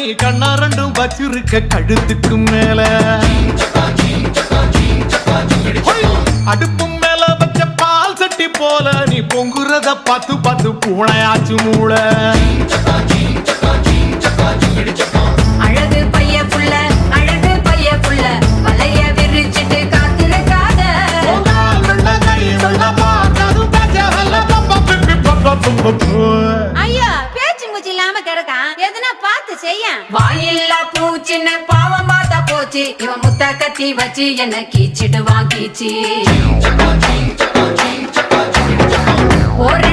நீ கண்ணா ரெண்டும் வச்சிருக்க கழுத்துக்கு மேல அடுப்பு மேல வச்ச பால் சட்டி போல நீ பொங்குறத பார்த்து பார்த்து பூனையாச்சு மூளை அழகு பைய புள்ள வலைய விரிச்சிட்டு காத்திருக்காத ஐயா பேச்சு மூச்சு இல்லாம கிடக்கான் எதுனா பார்த்து செய்ய வாயில்லா பூச்சின்னு பாவம் பார்த்தா போச்சு இவன் முத்த கத்தி வச்சு என்ன கீச்சிடுவான் கீச்சி ஒரு